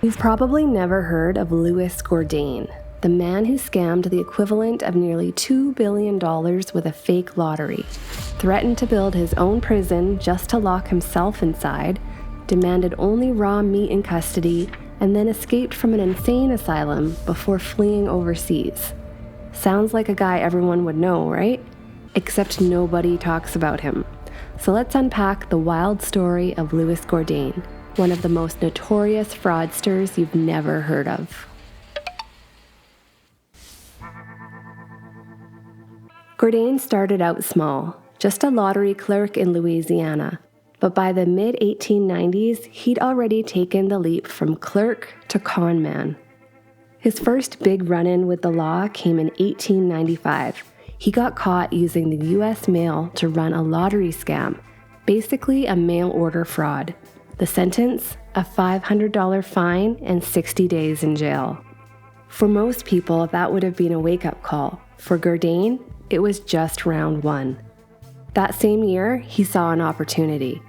You've probably never heard of Louis Gourdain, the man who scammed the equivalent of nearly $2 billion with a fake lottery, threatened to build his own prison just to lock himself inside, demanded only raw meat in custody, and then escaped from an insane asylum before fleeing overseas. Sounds like a guy everyone would know, right? Except nobody talks about him. So let's unpack the wild story of Louis Gourdain, one of the most notorious fraudsters you've never heard of. Gourdain started out small, just a lottery clerk in Louisiana, but by the mid-1890s, he'd already taken the leap from clerk to con man. His first big run-in with the law came in 1895. He got caught using the U.S. mail to run a lottery scam, basically a mail order fraud. The sentence, a $500 fine and 60 days in jail. For most people, that would have been a wake-up call. For Gourdain, it was just round one. That same year, he saw an opportunity.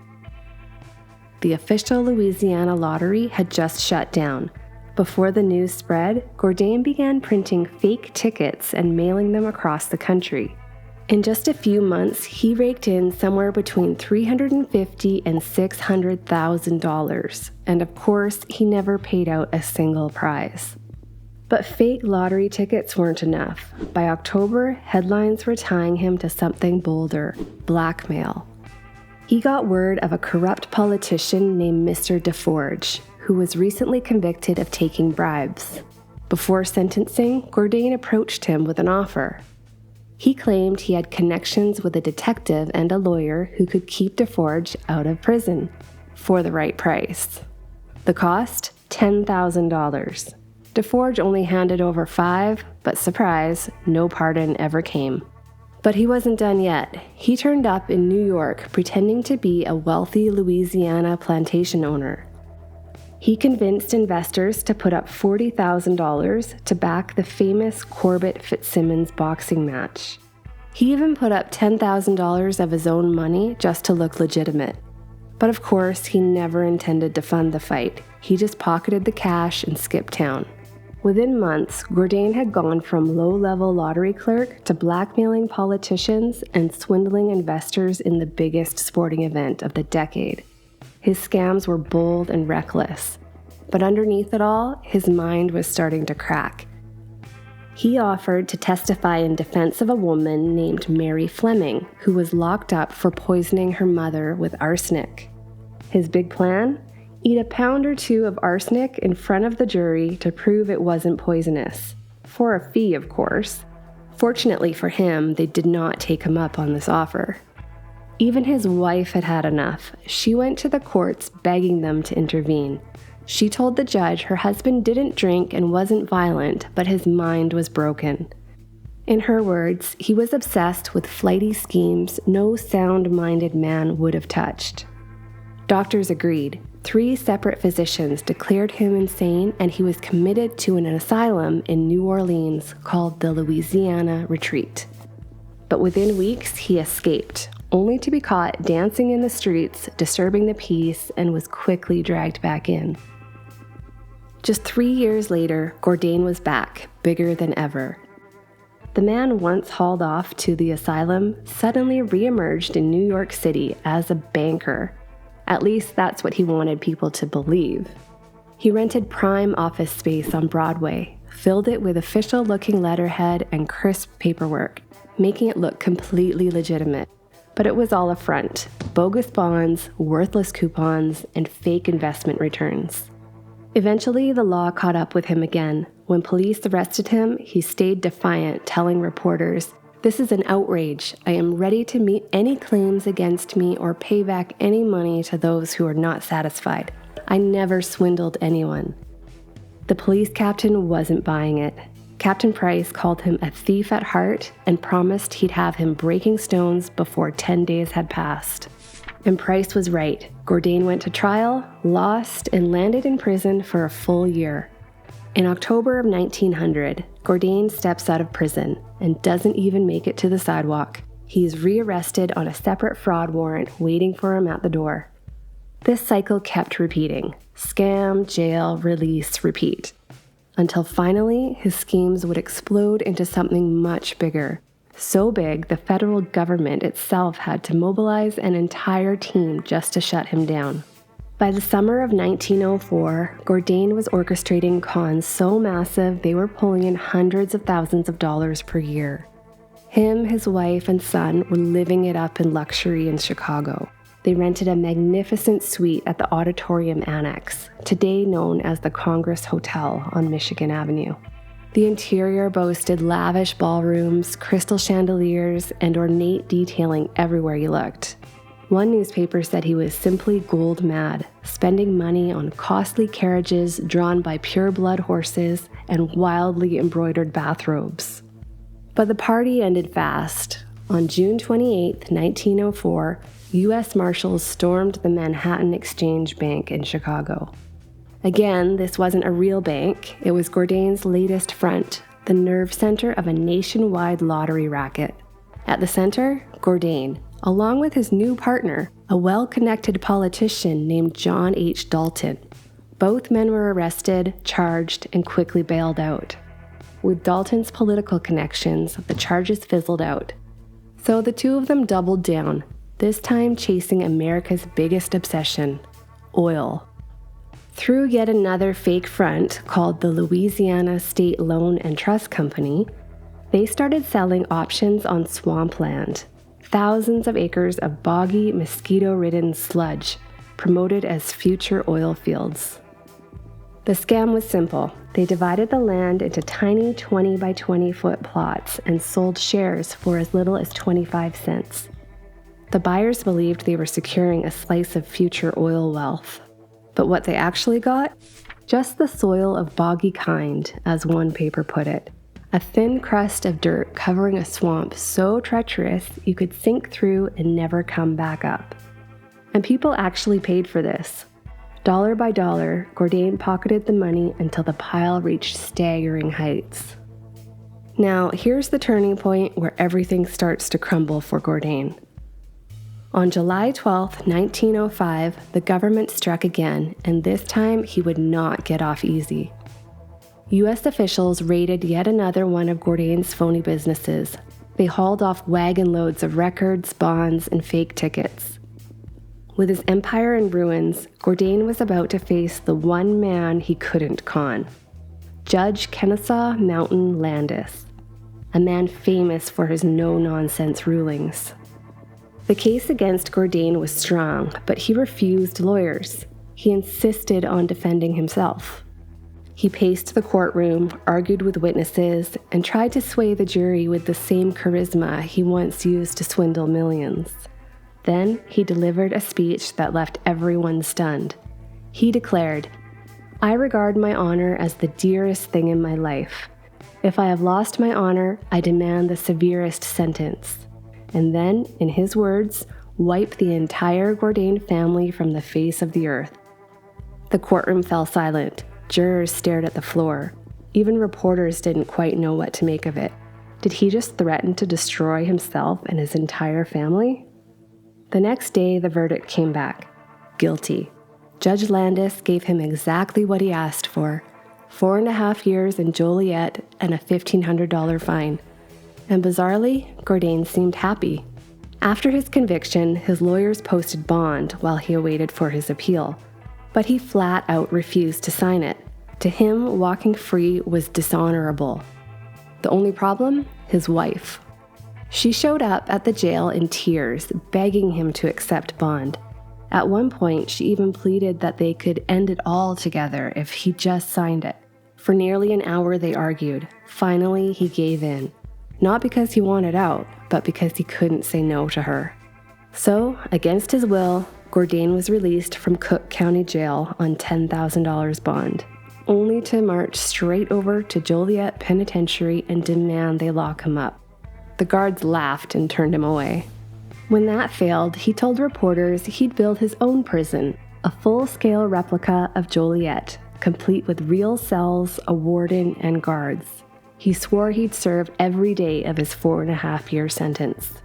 The official Louisiana lottery had just shut down. Before the news spread, Gourdain began printing fake tickets and mailing them across the country. In just a few months, he raked in somewhere between $350,000 and $600,000, and of course, he never paid out a single prize. But fake lottery tickets weren't enough. By October, headlines were tying him to something bolder: blackmail. He got word of a corrupt politician named Mr. DeForge, who was recently convicted of taking bribes. Before sentencing, Gourdain approached him with an offer. He claimed he had connections with a detective and a lawyer who could keep DeForge out of prison for the right price. The cost? $10,000. DeForge only handed over $5,000, but surprise, no pardon ever came. But he wasn't done yet. He turned up in New York pretending to be a wealthy Louisiana plantation owner. He convinced investors to put up $40,000 to back the famous Corbett-Fitzsimmons boxing match. He even put up $10,000 of his own money just to look legitimate. But of course, he never intended to fund the fight. He just pocketed the cash and skipped town. Within months, Gourdain had gone from low-level lottery clerk to blackmailing politicians and swindling investors in the biggest sporting event of the decade. His scams were bold and reckless, but underneath it all, his mind was starting to crack. He offered to testify in defense of a woman named Mary Fleming, who was locked up for poisoning her mother with arsenic. His big plan? Eat a pound or two of arsenic in front of the jury to prove it wasn't poisonous. For a fee, of course. Fortunately for him, they did not take him up on this offer. Even his wife had had enough. She went to the courts begging them to intervene. She told the judge her husband didn't drink and wasn't violent, but his mind was broken. In her words, he was obsessed with flighty schemes no sound-minded man would have touched. Doctors agreed. 3 separate physicians declared him insane, and he was committed to an asylum in New Orleans called the Louisiana Retreat. But within weeks, he escaped, only to be caught dancing in the streets, disturbing the peace, and was quickly dragged back in. Just 3 years later, Gourdain was back, bigger than ever. The man once hauled off to the asylum suddenly reemerged in New York City as a banker. At least that's what he wanted people to believe. He rented prime office space on Broadway, filled it with official-looking letterhead and crisp paperwork, making it look completely legitimate. But it was all a front: bogus bonds, worthless coupons, and fake investment returns. Eventually, the law caught up with him again. When police arrested him, he stayed defiant, telling reporters, "This is an outrage. I am ready to meet any claims against me or pay back any money to those who are not satisfied. I never swindled anyone." The police captain wasn't buying it. Captain Price called him a thief at heart and promised he'd have him breaking stones before 10 days had passed. And Price was right. Gourdain went to trial, lost, and landed in prison for a full year. In October of 1900, Gourdain steps out of prison and doesn't even make it to the sidewalk. He's rearrested on a separate fraud warrant waiting for him at the door. This cycle kept repeating. Scam, jail, release, repeat. Until finally, his schemes would explode into something much bigger. So big, the federal government itself had to mobilize an entire team just to shut him down. By the summer of 1904, Gourdain was orchestrating cons so massive they were pulling in hundreds of thousands of dollars per year. Him, his wife, and son were living it up in luxury in Chicago. They rented a magnificent suite at the Auditorium Annex, today known as the Congress Hotel on Michigan Avenue. The interior boasted lavish ballrooms, crystal chandeliers, and ornate detailing everywhere you looked. One newspaper said he was simply gold mad, spending money on costly carriages drawn by pure-blood horses and wildly embroidered bathrobes. But the party ended fast. On June 28, 1904, U.S. Marshals stormed the Manhattan Exchange Bank in Chicago. Again, this wasn't a real bank. It was Gourdain's latest front, the nerve center of a nationwide lottery racket. At the center, Gourdain, along with his new partner, a well-connected politician named John H. Dalton. Both men were arrested, charged, and quickly bailed out. With Dalton's political connections, the charges fizzled out. So the two of them doubled down, this time chasing America's biggest obsession, oil. Through yet another fake front called the Louisiana State Loan and Trust Company, they started selling options on swampland, thousands of acres of boggy, mosquito-ridden sludge, promoted as future oil fields. The scam was simple. They divided the land into tiny 20 by 20 foot plots and sold shares for as little as 25 cents. The buyers believed they were securing a slice of future oil wealth. But what they actually got? Just the soil of boggy kind, as one paper put it. A thin crust of dirt covering a swamp so treacherous you could sink through and never come back up. And people actually paid for this. Dollar by dollar, Gourdain pocketed the money until the pile reached staggering heights. Now, here's the turning point where everything starts to crumble for Gourdain. On July 12, 1905, the government struck again, and this time he would not get off easy. U.S. officials raided yet another one of Gourdain's phony businesses. They hauled off wagon loads of records, bonds, and fake tickets. With his empire in ruins, Gourdain was about to face the one man he couldn't con, Judge Kennesaw Mountain Landis, a man famous for his no-nonsense rulings. The case against Gourdain was strong, but he refused lawyers. He insisted on defending himself. He paced the courtroom, argued with witnesses, and tried to sway the jury with the same charisma he once used to swindle millions. Then he delivered a speech that left everyone stunned. He declared, "I regard my honor as the dearest thing in my life. If I have lost my honor, I demand the severest sentence." And then, in his words, wipe the entire Gourdain family from the face of the earth. The courtroom fell silent. Jurors stared at the floor. Even reporters didn't quite know what to make of it. Did he just threaten to destroy himself and his entire family? The next day, the verdict came back. Guilty. Judge Landis gave him exactly what he asked for, 4.5 years in Joliet and a $1,500 fine. And bizarrely, Gourdain seemed happy. After his conviction, his lawyers posted bond while he awaited for his appeal. But he flat out refused to sign it. To him, walking free was dishonorable. The only problem? His wife. She showed up at the jail in tears, begging him to accept bond. At one point, she even pleaded that they could end it all together if he just signed it. For nearly an hour, they argued. Finally, he gave in. Not because he wanted out, but because he couldn't say no to her. So, against his will, Gourdain was released from Cook County Jail on $10,000 bond, only to march straight over to Joliet Penitentiary and demand they lock him up. The guards laughed and turned him away. When that failed, he told reporters he'd build his own prison, a full-scale replica of Joliet, complete with real cells, a warden, and guards. He swore he'd serve every day of his 4.5-year sentence.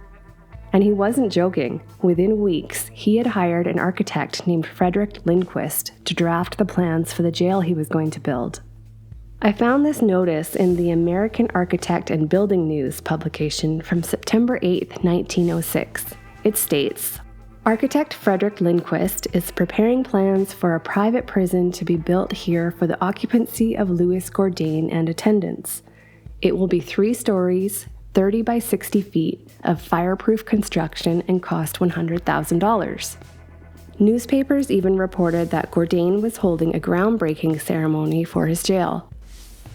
And he wasn't joking. Within weeks, he had hired an architect named Frederick Lindquist to draft the plans for the jail he was going to build. I found this notice in the American Architect and Building News publication from September 8, 1906. It states, "Architect Frederick Lindquist is preparing plans for a private prison to be built here for the occupancy of Louis Gourdain and attendants. It will be 3 stories, 30 by 60 feet of fireproof construction and cost $100,000. Newspapers even reported that Gourdain was holding a groundbreaking ceremony for his jail.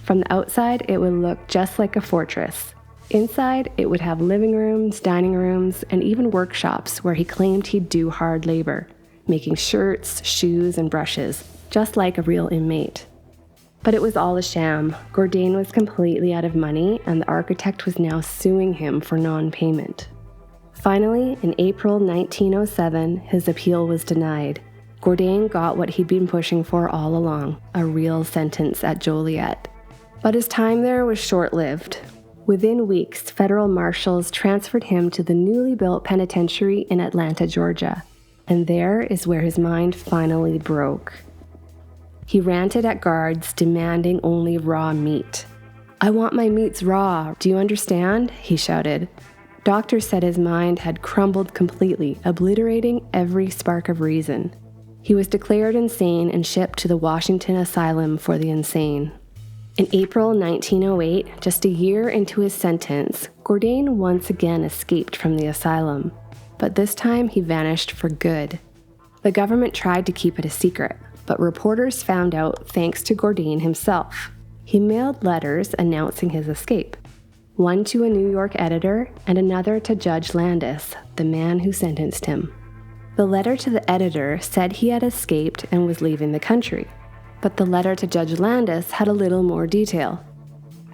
From the outside, it would look just like a fortress. Inside, it would have living rooms, dining rooms, and even workshops where he claimed he'd do hard labor, making shirts, shoes, and brushes, just like a real inmate. But it was all a sham. Gourdain was completely out of money, and the architect was now suing him for non-payment. Finally, in April 1907, his appeal was denied. Gourdain got what he'd been pushing for all along, a real sentence at Joliet. But his time there was short-lived. Within weeks, federal marshals transferred him to the newly built penitentiary in Atlanta, Georgia. And there is where his mind finally broke. He ranted at guards, demanding only raw meat. "I want my meats raw, do you understand?" he shouted. Doctors said his mind had crumbled completely, obliterating every spark of reason. He was declared insane and shipped to the Washington Asylum for the Insane. In April 1908, just a year into his sentence, Gourdain once again escaped from the asylum. But this time he vanished for good. The government tried to keep it a secret, but reporters found out thanks to Gourdain himself. He mailed letters announcing his escape, one to a New York editor and another to Judge Landis, the man who sentenced him. The letter to the editor said he had escaped and was leaving the country, but the letter to Judge Landis had a little more detail.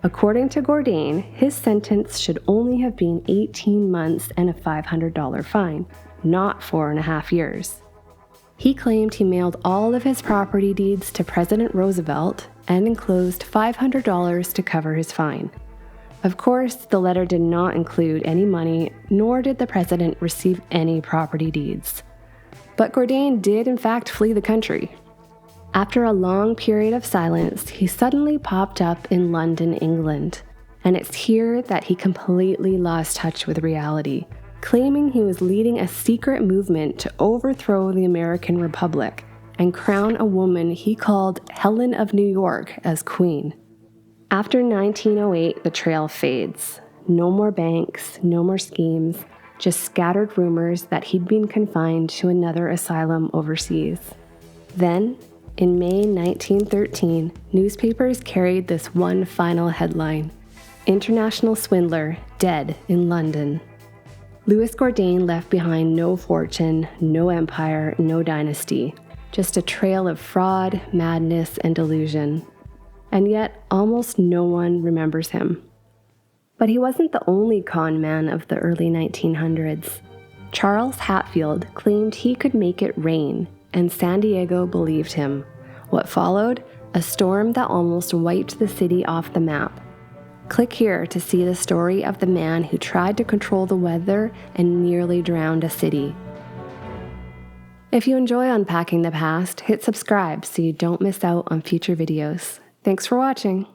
According to Gourdain, his sentence should only have been 18 months and a $500 fine, not 4.5 years. He claimed he mailed all of his property deeds to President Roosevelt and enclosed $500 to cover his fine. Of course, the letter did not include any money, nor did the president receive any property deeds. But Gourdain did in fact flee the country. After a long period of silence, he suddenly popped up in London, England. And it's here that he completely lost touch with reality, claiming he was leading a secret movement to overthrow the American Republic and crown a woman he called Helen of New York as queen. After 1908, the trail fades. No more banks, no more schemes, just scattered rumors that he'd been confined to another asylum overseas. Then, in May 1913, newspapers carried this one final headline: "International Swindler Dead in London." Louis Gourdain left behind no fortune, no empire, no dynasty, just a trail of fraud, madness, and delusion. And yet, almost no one remembers him. But he wasn't the only con man of the early 1900s. Charles Hatfield claimed he could make it rain, and San Diego believed him. What followed? A storm that almost wiped the city off the map. Click here to see the story of the man who tried to control the weather and nearly drowned a city. If you enjoy unpacking the past, hit subscribe so you don't miss out on future videos. Thanks for watching.